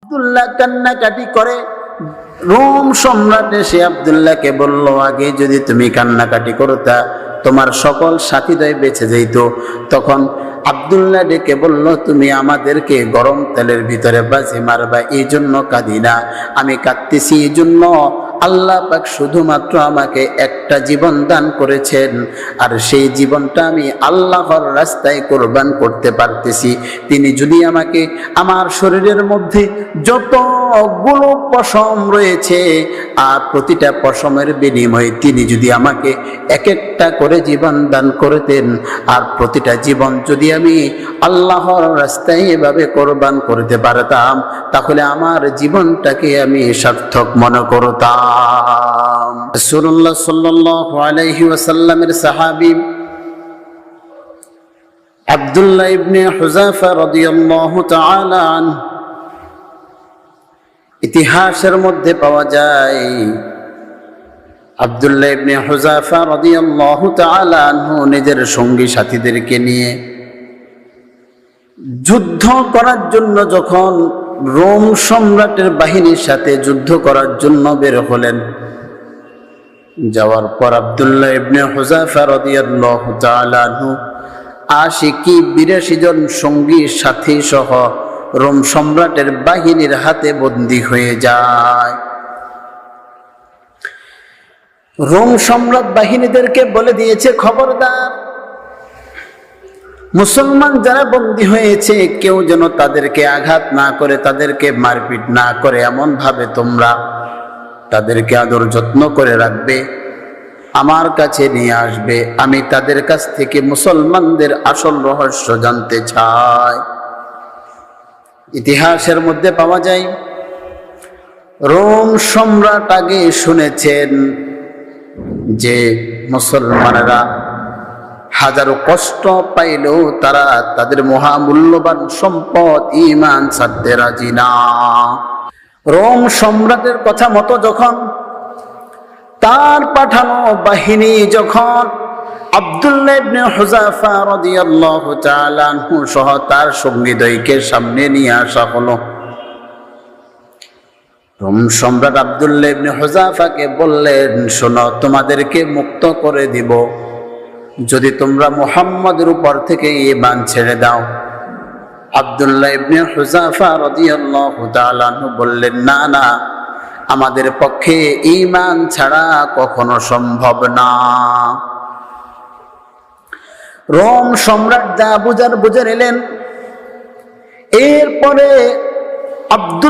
আব্দুল্লাহ কান্নাকাটি করে। রোম সম্রাট এসে আব্দুল্লাহকে বলল, আগে যদি তুমি কান্নাকাটি করতা তোমার সকল সাথীদ্বয় বেঁচে যেত। তখন আব্দুল্লাহ ডেকে বলল, তুমি আমাদেরকে গরম তেলের ভিতরে বাজি মারবা, এই জন্য কাঁদি না। আমি কাঁদতেছি এই জন্য আল্লাহ পাক শুধুমাত্র আমাকে একটা জীবন দান করেছেন, আর সেই জীবনটা আমি আল্লাহর রাস্তায় কোরবান করতে পারতেছি। তিনি যদি আমাকে আমার শরীরের মধ্যে যতগুলো পশম রয়েছে আর প্রতিটা পশমের বিনিময়ে তিনি যদি আমাকে এক একটা করে জীবন দান করতেন, আর প্রতিটা জীবন যদি আমি আল্লাহর রাস্তায় এভাবে কোরবান করতে পারতাম, তাহলে আমার জীবনটাকে আমি সার্থক মনে করতাম। রাসূলুল্লাহ সাল্লাল্লাহু আলাইহি ওয়াসাল্লামের সাহাবী আব্দুল্লাহ ইবনে হুযাফা রাদিয়াল্লাহু তাআলা আনহু, ইতিহাসের মধ্যে পাওয়া যায় আব্দুল্লাহ ইবনে হুযাফা রাদিয়াল্লাহু তাআলা আনহু নিজের সঙ্গী সাথীদেরকে নিয়ে যুদ্ধ করার জন্য যখন রোম সম্রাটের বাহিনীর সাথে যুদ্ধ করার জন্য বের হলেন, যাওয়ার পর আব্দুল্লাহ ইবনে হুযাফা রাদিয়াল্লাহু তাআলা আনহু ৮২ জন সঙ্গী সাথী সহ রোম সম্রাটের বাহিনীর হাতে বন্দী হয়ে যায়। রোম সম্রাট বাহিনীদেরকে বলে দিয়েছে, খবরদার মুসলমান যারা বন্দী হয়েছে কেউ যেন তাদেরকে আঘাত না করে, তাদেরকে মারপিট না করে, এমন ভাবে তোমরা তাদেরকে আদর যত্ন করে রাখবে, আমার কাছে নিয়ে আসবে, আমি তাদের কাছ থেকে মুসলমানদের আসল রহস্য জানতে চাই। ইতিহাসের মধ্যে পাওয়া যায় রোম সম্রাট আগে শুনেছেন যে মুসলমানেরা হাজারো কষ্ট পাইলেও তারা তাদের মহামূল্যবান সম্পদ ঈমান ছাড়তে রাজি না। রোম সম্রাটের কথা মতো যখন তার পাঠানো বাহিনী যখন আব্দুল্লাহ ইবনে হুযাফা রাদিয়াল্লাহু তাআলা আনহু সহ তার সঙ্গীদ্বয়কে সামনে নিয়ে আসা হলো, রোম সম্রাট আব্দুল্লাহ ইবনে হুযাফাকে বললেন, শোনো, তোমাদেরকে মুক্ত করে দিব যদি তোমরা মুহাম্মদের উপর থেকে ঈমান ছেড়ে দাও। আব্দুল্লাহ ইবনে হুযাফা রাদিয়াল্লাহু তাআলা আনহু বললেন, না না, আমাদের পক্ষে ঈমান ছাড়া কখনো সম্ভব না। রোম সম্রাট যা বুঝার বুঝে নিলেন। এরপরে আব্দুল